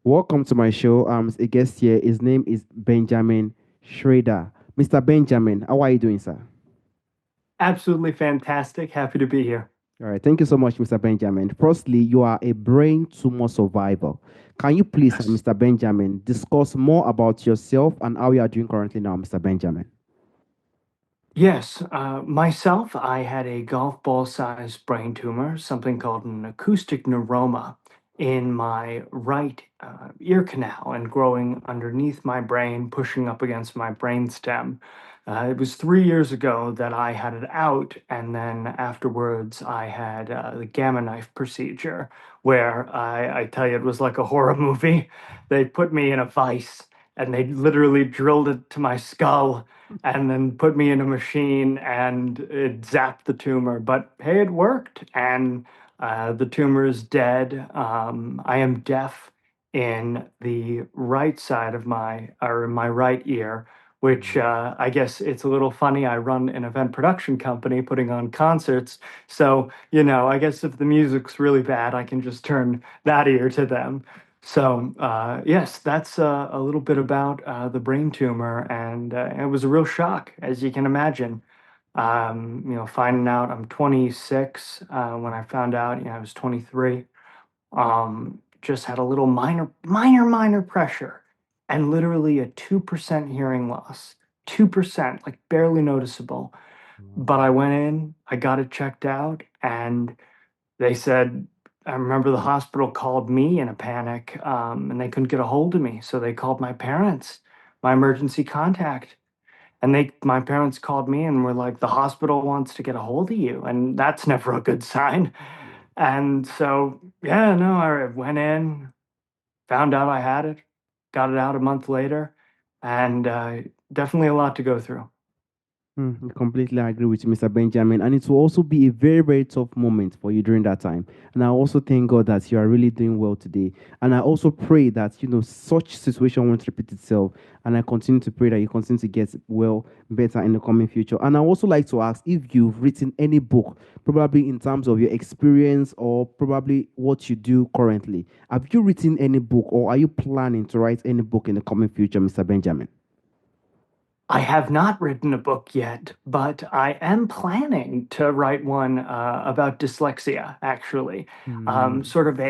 Welcome to my show. A guest here. His name is Benjamin Shrader. Mr. Benjamin, how are you doing, sir? Absolutely fantastic. Happy to be here. All right. Thank you so much, Mr. Benjamin. Firstly, you are a brain tumor survivor. Can you please, Yes. Mr. Benjamin, discuss more about yourself and how you are doing currently now, Mr. Benjamin? Yes, myself, I had a golf ball sized brain tumor, something called an acoustic neuroma in my right ear canal and growing underneath my brain, pushing up against my brain stem. It was 3 years ago that I had it out, and then afterwards I had the gamma knife procedure, where I tell you, it was like a horror movie. They put me in a vice and they literally drilled it to my skull and then put me in a machine and it zapped the tumor. But hey, it worked, and the tumor is dead. I am deaf in the right side of my right ear, which I guess it's a little funny. I run an event production company putting on concerts. So, I guess if the music's really bad, I can just turn that ear to them. So, yes, that's a little bit about the brain tumor, and it was a real shock, as you can imagine. Finding out I'm 26, when I found out, I was 23. Just had a little minor pressure, and literally a 2% hearing loss. 2%, like barely noticeable. But I went in, I got it checked out, and they said, I remember the hospital called me in a panic, and they couldn't get a hold of me. So they called my parents, my emergency contact. And my parents called me and were like, the hospital wants to get a hold of you. And that's never a good sign. And so, yeah, no, I went in, found out I had it, got it out a month later, and definitely a lot to go through. I completely agree with you, Mr. Benjamin. And it will also be a very, very tough moment for you during that time. And I also thank God that you are really doing well today. And I also pray that, such situation won't repeat itself. And I continue to pray that you continue to get well, better in the coming future. And I also like to ask if you've written any book, probably in terms of your experience or probably what you do currently. Have you written any book or are you planning to write any book in the coming future, Mr. Benjamin? I have not written a book yet, but I am planning to write one about dyslexia, actually. Hmm. Sort of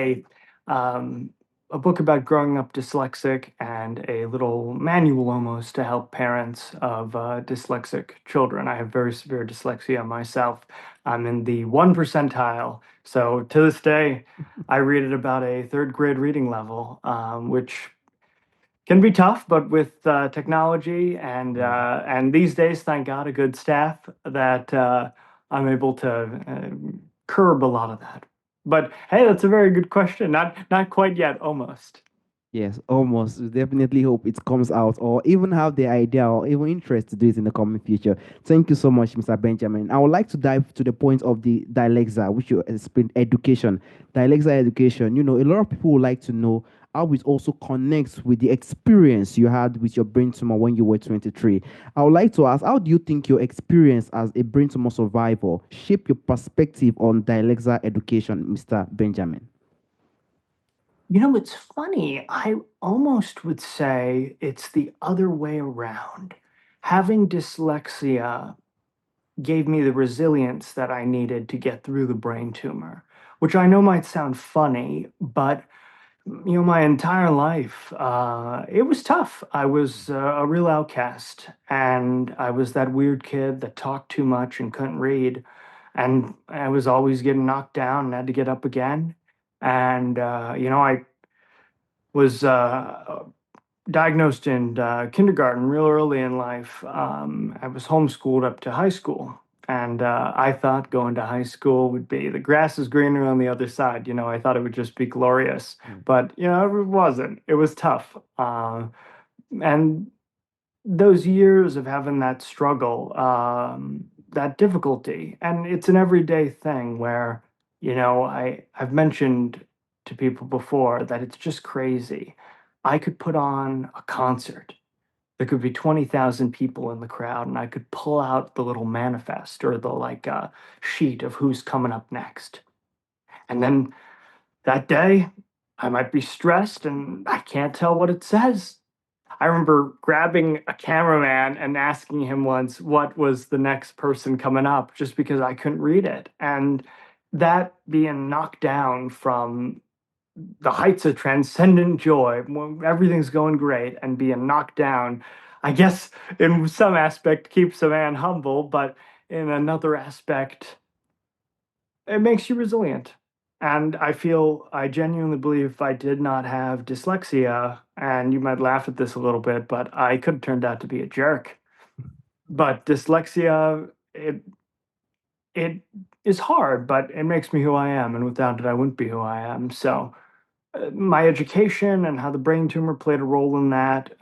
um, a book about growing up dyslexic and a little manual almost to help parents of dyslexic children. I have very severe dyslexia myself. I'm in the 1 percentile. So to this day, I read at about a third grade reading level, which can be tough, but with technology and these days, thank God, a good staff that I'm able to curb a lot of that. But hey, that's a very good question. Not quite yet, almost. Yes, almost. We definitely hope it comes out or even have the idea or even interest to do it in the coming future. Thank you so much, Mr. Benjamin. I would like to dive to the point of the Dyslexia, which you explained education. Dyslexia education, a lot of people would like to know how it also connects with the experience you had with your brain tumor when you were 23. I would like to ask, how do you think your experience as a brain tumor survivor shape your perspective on Dyslexia education, Mr. Benjamin? It's funny. I almost would say it's the other way around. Having dyslexia gave me the resilience that I needed to get through the brain tumor, which I know might sound funny, but my entire life, it was tough. I was a real outcast, and I was that weird kid that talked too much and couldn't read. And I was always getting knocked down and had to get up again. And, I was diagnosed in kindergarten real early in life. I was homeschooled up to high school. And I thought going to high school would be the grass is greener on the other side. I thought it would just be glorious. But, it wasn't. It was tough. And those years of having that struggle, that difficulty, and it's an everyday thing where, I've mentioned to people before that it's just crazy. I could put on a concert. There could be 20,000 people in the crowd, and I could pull out the little manifest or the sheet of who's coming up next. And then that day, I might be stressed and I can't tell what it says. I remember grabbing a cameraman and asking him once what was the next person coming up just because I couldn't read it. And that being knocked down from the heights of transcendent joy, when everything's going great, and being knocked down, I guess in some aspect keeps a man humble, but in another aspect, it makes you resilient. And I genuinely believe if I did not have dyslexia, and you might laugh at this a little bit, but I could have turned out to be a jerk. But dyslexia, it is hard, but it makes me who I am, and without it, I wouldn't be who I am. So my education and how the brain tumor played a role in that,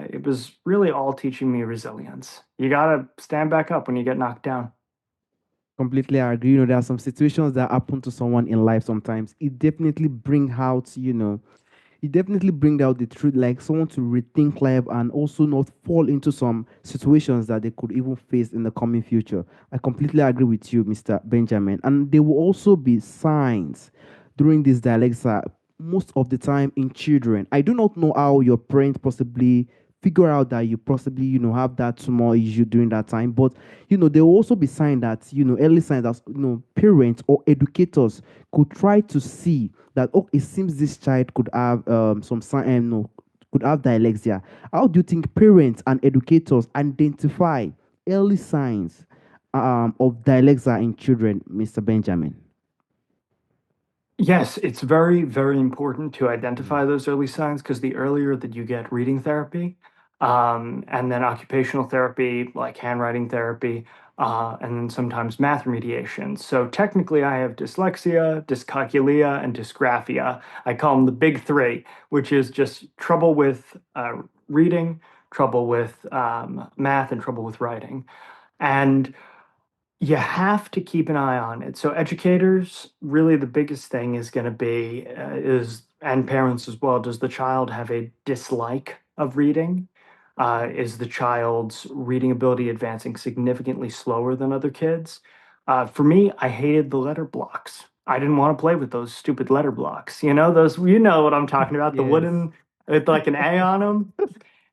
it was really all teaching me resilience. You gotta stand back up when you get knocked down. Completely agree. There are some situations that happen to someone in life sometimes. It definitely bring out, it definitely bring out the truth, like someone to rethink life and also not fall into some situations that they could even face in the coming future. I completely agree with you, Mr. Benjamin. And there will also be signs during this dyslexia, most of the time in children. I do not know how your parents possibly figure out that you possibly, have that small issue during that time. But, there will also be signs that, early signs that, parents or educators could try to see that, oh, it seems this child could have some sign, no, could have dyslexia. How do you think parents and educators identify early signs of dyslexia in children, Mr. Benjamin? Yes, it's very, very important to Mm. identify those early signs because the earlier that you get reading therapy, and then occupational therapy, like handwriting therapy, and then sometimes math remediation. So technically, I have dyslexia, dyscalculia, and dysgraphia. I call them the big three, which is just trouble with reading, trouble with math, and trouble with writing. And you have to keep an eye on it. So educators, really the biggest thing is going to be is and parents as well. Does the child have a dislike of reading? Is the child's reading ability advancing significantly slower than other kids? For me, I hated the letter blocks. I didn't want to play with those stupid letter blocks. You know those. You know what I'm talking about. The Yes. wooden with like an A on them.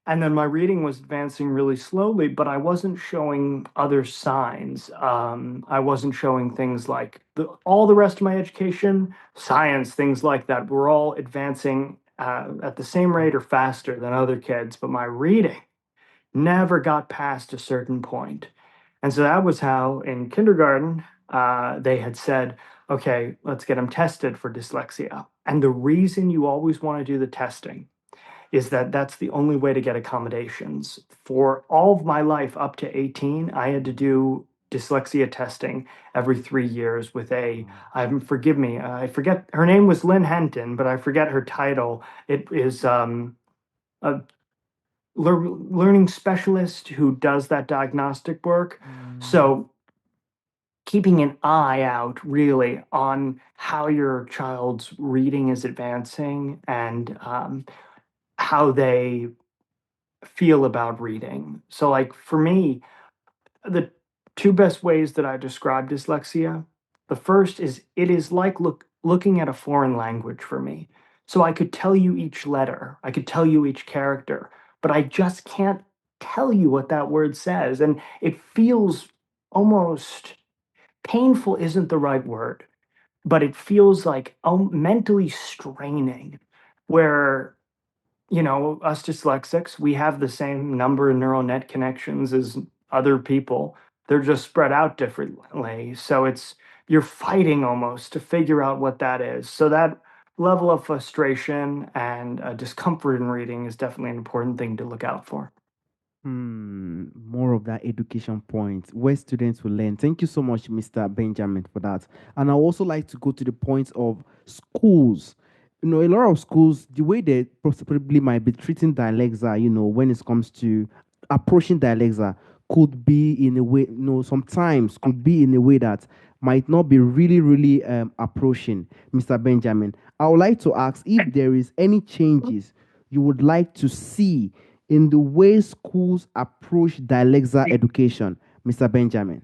And then my reading was advancing really slowly, but I wasn't showing other signs. I wasn't showing things like all the rest of my education, science, things like that were all advancing at the same rate or faster than other kids, but my reading never got past a certain point. And so that was how in kindergarten they had said, okay, let's get them tested for dyslexia. And the reason you always want to do the testing is that that's the only way to get accommodations. For all of my life up to 18, I had to do dyslexia testing every 3 years with forgive me, I forget, her name was Lynn Henton, but I forget her title. It is a learning specialist who does that diagnostic work. Mm. So keeping an eye out really on how your child's reading is advancing and how they feel about reading. So, like for me, the two best ways that I describe dyslexia, the first is it is like looking at a foreign language for me. So I could tell you each letter, I could tell you each character, but I just can't tell you what that word says. And it feels almost painful, isn't the right word, but it feels like mentally straining, where us dyslexics, we have the same number of neural net connections as other people. They're just spread out differently. So you're fighting almost to figure out what that is. So that level of frustration and discomfort in reading is definitely an important thing to look out for. More of that education point where students will learn. Thank you so much, Mr. Benjamin, for that. And I also like to go to the point of schools. A lot of schools, the way they possibly might be treating dyslexia, when it comes to approaching dyslexia, could be in a way, sometimes could be in a way that might not be really, really approaching Mr. Benjamin. I would like to ask if there is any changes you would like to see in the way schools approach dyslexia education, Mr. Benjamin?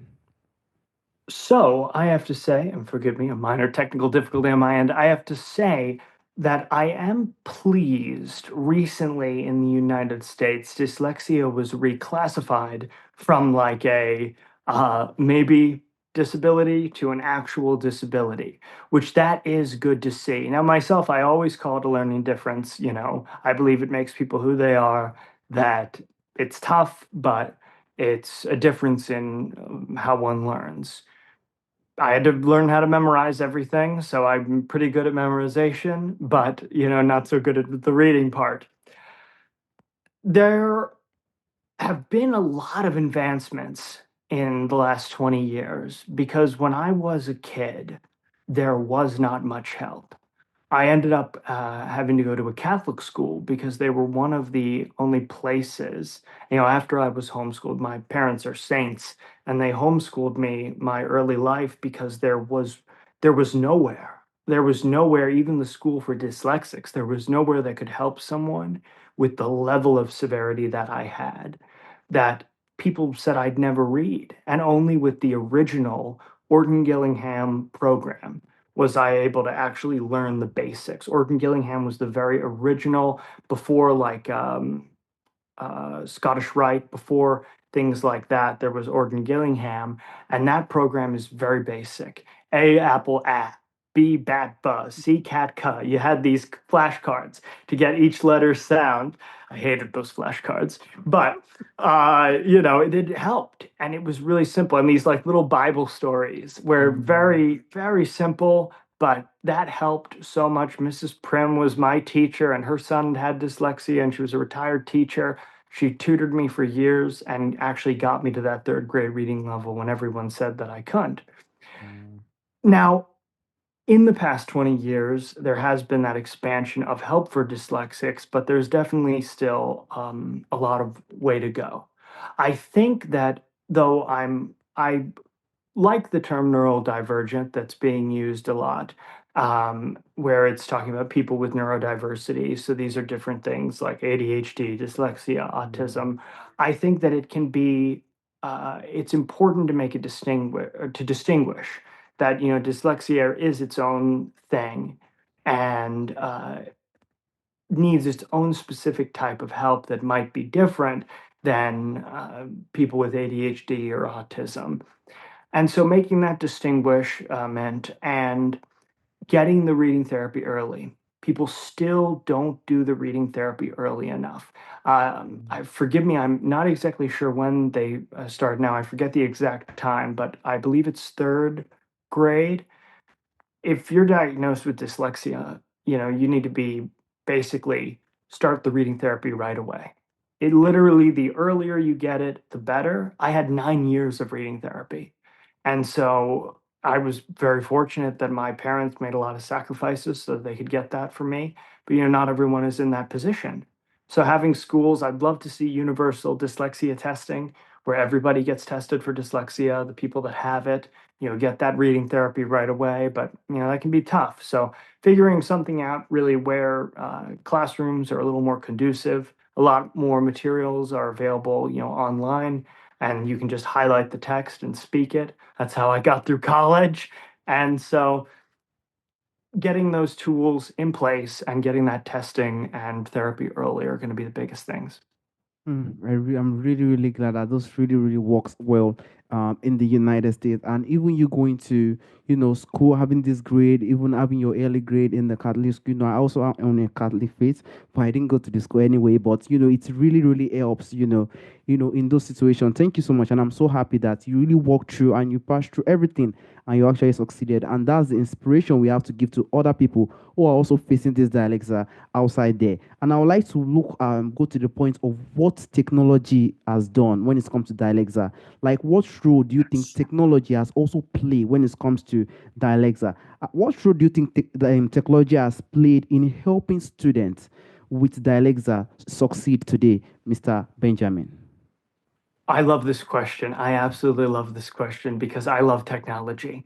So I have to say, and forgive me, a minor technical difficulty on my end. I have to say that I am pleased recently in the United States, dyslexia was reclassified from like a maybe disability to an actual disability, which that is good to see. Now, myself, I always call it a learning difference. I believe it makes people who they are, that it's tough, but it's a difference in how one learns. I had to learn how to memorize everything, so I'm pretty good at memorization, but not so good at the reading part. There have been a lot of advancements in the last 20 years because when I was a kid, there was not much help. I ended up having to go to a Catholic school because they were one of the only places, after I was homeschooled. My parents are saints, and they homeschooled me my early life because there was nowhere. There was nowhere, even the school for dyslexics, there was nowhere that could help someone with the level of severity that I had, that people said I'd never read. And only with the original Orton Gillingham program was I able to actually learn the basics. Orton Gillingham was the very original, before like Scottish Rite, before things like that. There was Orton Gillingham, and that program is very basic. A apple a, B bat buzz, C cat cuh. You had these flashcards to get each letter sound. I hated those flashcards, but it helped, and it was really simple. And these like little Bible stories were Mm, very, very simple, but that helped so much. Mrs. Prim was my teacher, and her son had dyslexia, and she was a retired teacher. She tutored me for years and actually got me to that third grade reading level when everyone said that I couldn't. mm, Now, in the past 20 years, there has been that expansion of help for dyslexics, but there's definitely still a lot of way to go. I think that though I like the term neurodivergent that's being used a lot, where it's talking about people with neurodiversity. So these are different things like ADHD, dyslexia, mm, autism. I think that it can be, it's important to make to distinguish that dyslexia is its own thing, and needs its own specific type of help that might be different than people with ADHD or autism. And so making that distinguishment and getting the reading therapy early. People still don't do the reading therapy early enough. Forgive me, I'm not exactly sure when they start now. I forget the exact time, but I believe it's third grade. If you're diagnosed with dyslexia, you need to be basically start the reading therapy right away. It literally, the earlier you get it, the better. I had 9 years of reading therapy. And so I was very fortunate that my parents made a lot of sacrifices so that they could get that for me. But, not everyone is in that position. So having schools, I'd love to see universal dyslexia testing where everybody gets tested for dyslexia, the people that have it, get that reading therapy right away. But, that can be tough. So figuring something out really where classrooms are a little more conducive, a lot more materials are available, online, and you can just highlight the text and speak it. That's how I got through college. And so getting those tools in place and getting that testing and therapy early are going to be the biggest things. I'm really, really glad that this really, really works well in the United States. And even you going to, school, having this grade, even having your early grade in the Catholic school. I also am on a Catholic faith, but I didn't go to the school anyway. But it really, really helps. In those situations. Thank you so much, and I'm so happy that you really walked through and you passed through everything, and you actually succeeded. And that's the inspiration we have to give to other people who are also facing this dialects outside there. And I would like to go to the point of what technology has done when it comes to Dialexa. Like, what role do you think technology has also played when it comes to Dialexa? What role do you think technology has played in helping students with Dialexa succeed today, Mr. Benjamin? I love this question. I absolutely love this question because I love technology.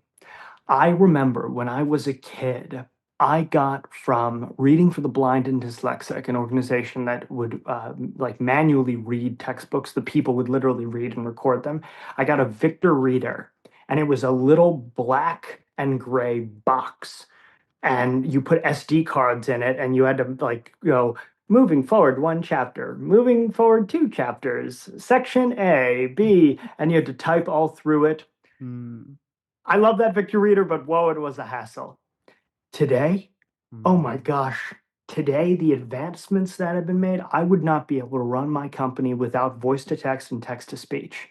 I remember when I was a kid, I got from Reading for the Blind and Dyslexic, an organization that would like manually read textbooks. The people would literally read and record them. I got a Victor Reader, and it was a little black and gray box. and you put SD cards in it, and you had to like go moving forward one chapter, moving forward two chapters, section A, B, and you had to type all through it. Mm, I love that Victor Reader, but whoa, it was a hassle. Today, oh mm, my gosh, today the advancements that have been made, I would not be able to run my company without voice to text and text to speech.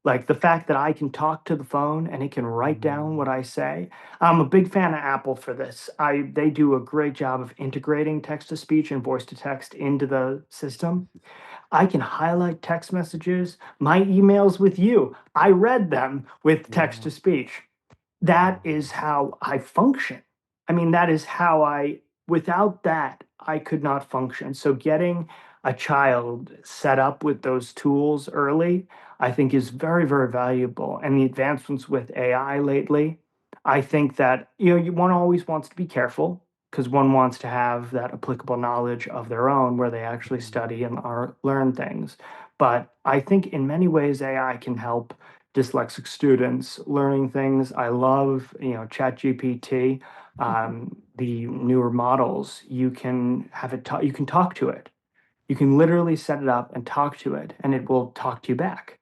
Like the fact that I can talk to the phone and it can write down what mm, I say. I'm a big fan of Apple for this. They do a great job of integrating text to speech and voice to text into the system. I can highlight text messages, my emails with you. I read them with text to wow, speech. That wow. is how I function. I mean, that is how without that, I could not function. So getting a child set up with those tools early, I think is very, very valuable. And the advancements with AI lately, I think that, one always wants to be careful because one wants to have that applicable knowledge of their own where they actually Mm, study and learn things. But I think in many ways, AI can help dyslexic students learning things. I love, ChatGPT, the newer models. You can have it talk, you can talk to it. You can literally set it up and talk to it, and it will talk to you back.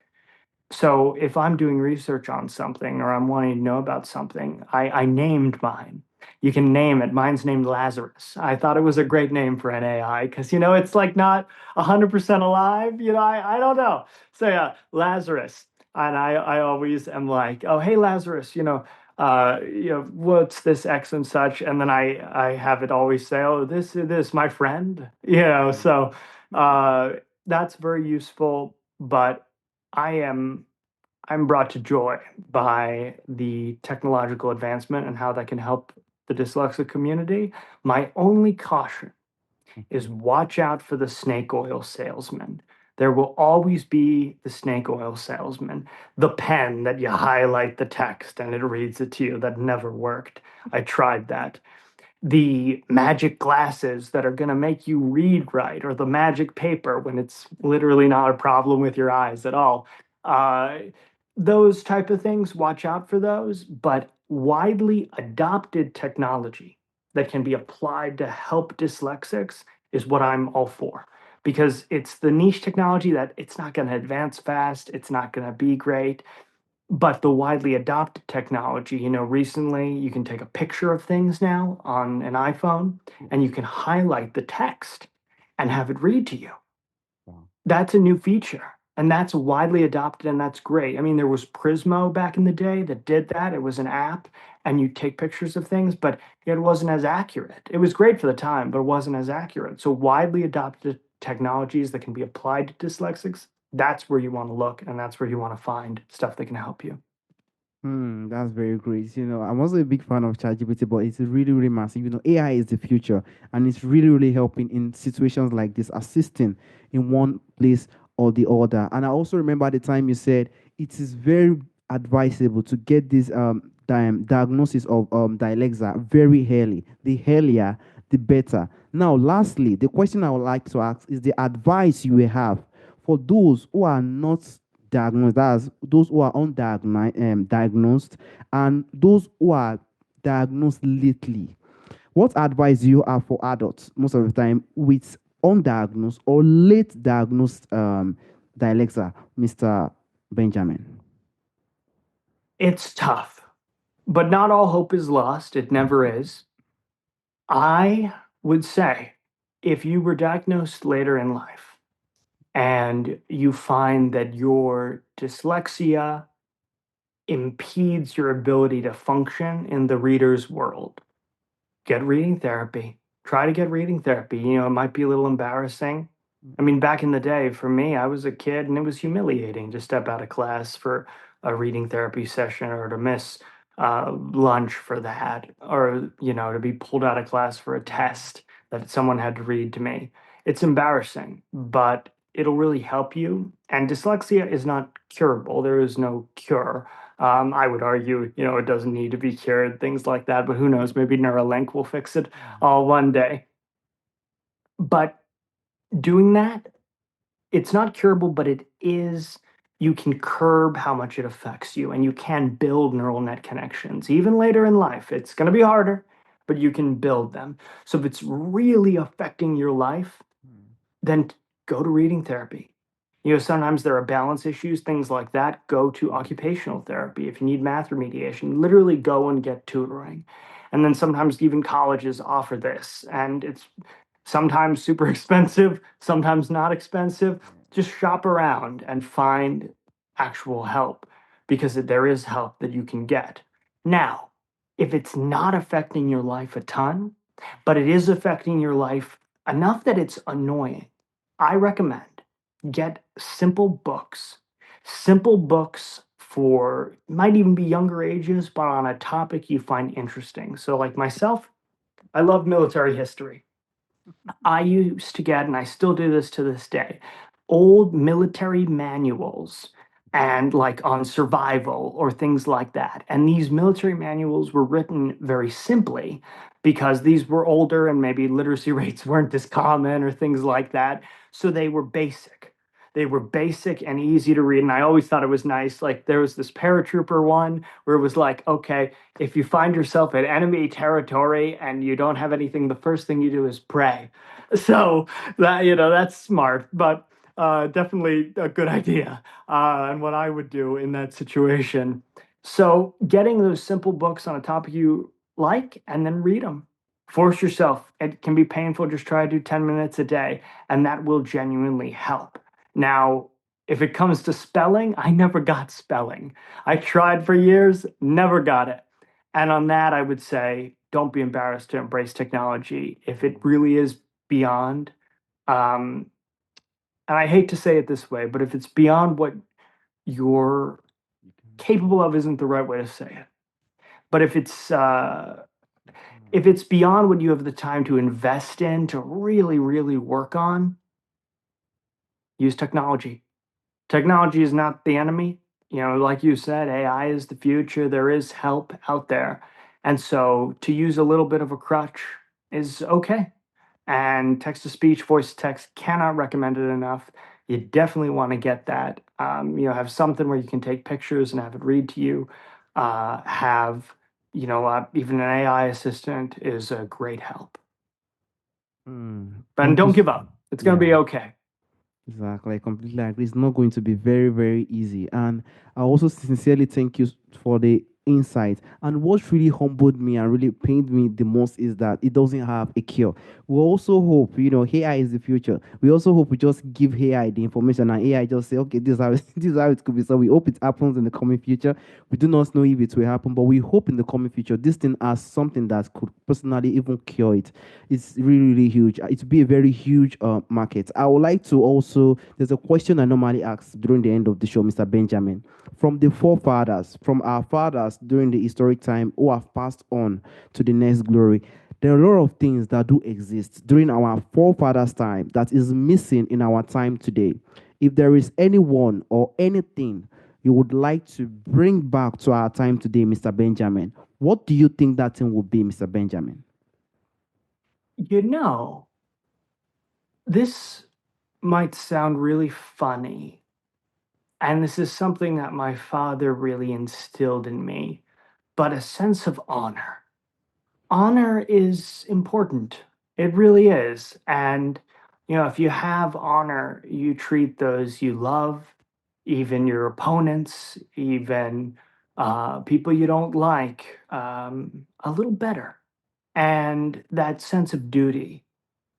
So if I'm doing research on something or I'm wanting to know about something, I named mine. You can name it. Mine's named Lazarus. I thought it was a great name for an AI because, it's like not 100% alive. I don't know. So yeah, Lazarus. And I always am like, oh, hey, Lazarus, what's this X and such? And then I have it always say, oh, this, my friend, mm, so uh, that's very useful. But I am I'm brought to joy by the technological advancement and how that can help the dyslexic community. My only caution is okay. watch out for the snake oil salesman. There will always be the snake oil salesman, the pen that you highlight the text and it reads it to you. That never worked. I tried that. The magic glasses that are going to make you read right, or the magic paper when it's literally not a problem with your eyes at all. Uh, those type of things, watch out for those, but widely adopted technology that can be applied to help dyslexics is what I'm all for. Because it's the niche technology that it's not going to advance fast, it's not going to be great, but the widely adopted technology, recently you can take a picture of things now on an iPhone and you can highlight the text and have it read to you. Wow. That's a new feature and that's widely adopted and that's great. I mean, there was Prismo back in the day that did that. It was an app and you take pictures of things, but it wasn't as accurate. It was great for the time, but it wasn't as accurate. So widely adopted technologies that can be applied to dyslexics, that's where you want to look and that's where you want to find stuff that can help you. That's very great. I'm also a big fan of ChatGPT, but it's really, really massive. AI is the future, and it's really, really helping in situations like this, assisting in one place or the other. And I also remember at the time you said it is very advisable to get this diagnosis of dyslexia very early. The earlier, the better. Now, lastly, the question I would like to ask is the advice you will have for those who are not diagnosed, that's those who are diagnosed, and those who are diagnosed lately. What advice do you have for adults most of the time with undiagnosed or late diagnosed dyslexia, Mr. Benjamin? It's tough, but not all hope is lost. It never is. I would say if you were diagnosed later in life and you find that your dyslexia impedes your ability to function in the reader's world, get reading therapy. Try to get reading therapy. It might be a little embarrassing. I mean, back in the day, for me, I was a kid and it was humiliating to step out of class for a reading therapy session or to miss lunch for that, or, to be pulled out of class for a test that someone had to read to me. It's embarrassing, but it'll really help you. And dyslexia is not curable, there is no cure. I would argue, it doesn't need to be cured, things like that, but who knows? Maybe Neuralink will fix it all one day. But doing that, it's not curable, but you can curb how much it affects you and you can build neural net connections even later in life. It's going to be harder, but you can build them. So if it's really affecting your life, then go to reading therapy. Sometimes there are balance issues, things like that. Go to occupational therapy. If you need math remediation, literally go and get tutoring. And then sometimes even colleges offer this, and it's sometimes super expensive, sometimes not expensive. Just shop around and find actual help because there is help that you can get. Now, if it's not affecting your life a ton, but it is affecting your life enough that it's annoying, I recommend get simple books for might even be younger ages, but on a topic you find interesting. So, like myself, I love military history. I used to get, and I still do this to this day, old military manuals and like on survival or things like that. And these military manuals were written very simply because these were older and maybe literacy rates weren't as common or things like that. So they were basic. They were basic and easy to read. And I always thought it was nice. Like there was this paratrooper one where it was like, okay, if you find yourself in enemy territory and you don't have anything, the first thing you do is pray. So that that's smart, but definitely a good idea, and what I would do in that situation. So getting those simple books on a topic you like, and then read them. Force yourself. It can be painful. Just try to do 10 minutes a day, and that will genuinely help. Now, if it comes to spelling, I never got spelling. I tried for years, never got it. And on that, I would say don't be embarrassed to embrace technology. If it really is beyond, um, and I hate to say it this way, but if it's beyond what you're capable of, isn't the right way to say it. But if it's beyond what you have the time to invest in to really, really work on, use technology. Technology is not the enemy. Like you said, AI is the future. There is help out there. And so to use a little bit of a crutch is okay. And text to speech, voice to text, cannot recommend it enough. You definitely want to get that. Have something where you can take pictures and have it read to you. Have, even an AI assistant is a great help. But don't give Completely. up. It's going to Yeah. be okay. Exactly, I completely agree. It's not going to be very, very easy. And I also sincerely thank you for the insight. And what really humbled me and really pained me the most is that it doesn't have a cure. We also hope, AI is the future. We also hope we just give AI the information and AI just say, okay, this is how this is how it could be. So we hope it happens in the coming future. We do not know if it will happen, but we hope in the coming future this thing has something that could personally even cure it. It's really, really huge. It would be a very huge market. I would like to also, there's a question I normally ask during the end of the show, Mr. Benjamin. From the forefathers, from our fathers during the historic time who have passed on to the next glory, there are a lot of things that do exist during our forefathers' time that is missing in our time today. If there is anyone or anything you would like to bring back to our time today, Mr. Benjamin, what do you think that thing would be, Mr. Benjamin? You know, this might sound really funny, and this is something that my father really instilled in me, but a sense of honor. Honor is important. It really is. And, if you have honor, you treat those you love, even your opponents, even people you don't like, a little better. And that sense of duty.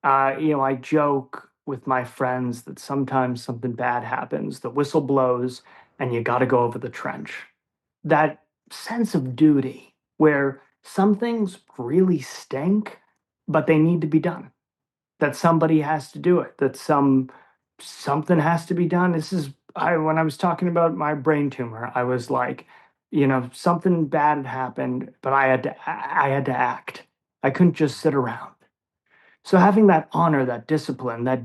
I joke with my friends that sometimes something bad happens, the whistle blows, and you got to go over the trench. That sense of duty where some things really stink, but they need to be done. That somebody has to do it. That something has to be done. This is I when I was talking about my brain tumor, I was like, something bad had happened, but I had to act. I couldn't just sit around. So having that honor, that discipline, that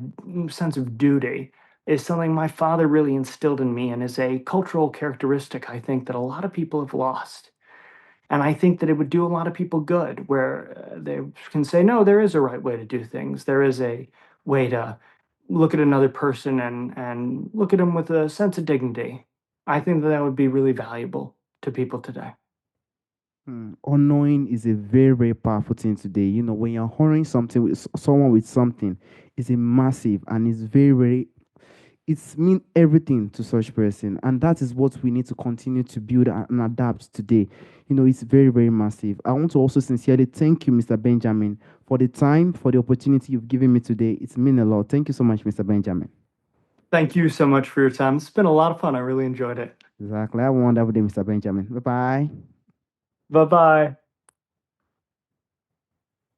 sense of duty is something my father really instilled in me and is a cultural characteristic I think that a lot of people have lost. And I think that it would do a lot of people good where they can say, no, there is a right way to do things. There is a way to look at another person and look at them with a sense of dignity. I think that that would be really valuable to people today. Honoring is a very, very powerful thing today. When you're honoring something with someone with something, it's a massive and it's very, very it's mean everything to such person, and that is what we need to continue to build and adapt today. It's very, very massive. I want to also sincerely thank you, Mr. Benjamin, for the time, for the opportunity you've given me today. It's mean a lot. Thank you so much, Mr. Benjamin. Thank you so much for your time. It's been a lot of fun. I really enjoyed it. Exactly. Have a wonderful day, Mr. Benjamin. Bye bye. Bye bye.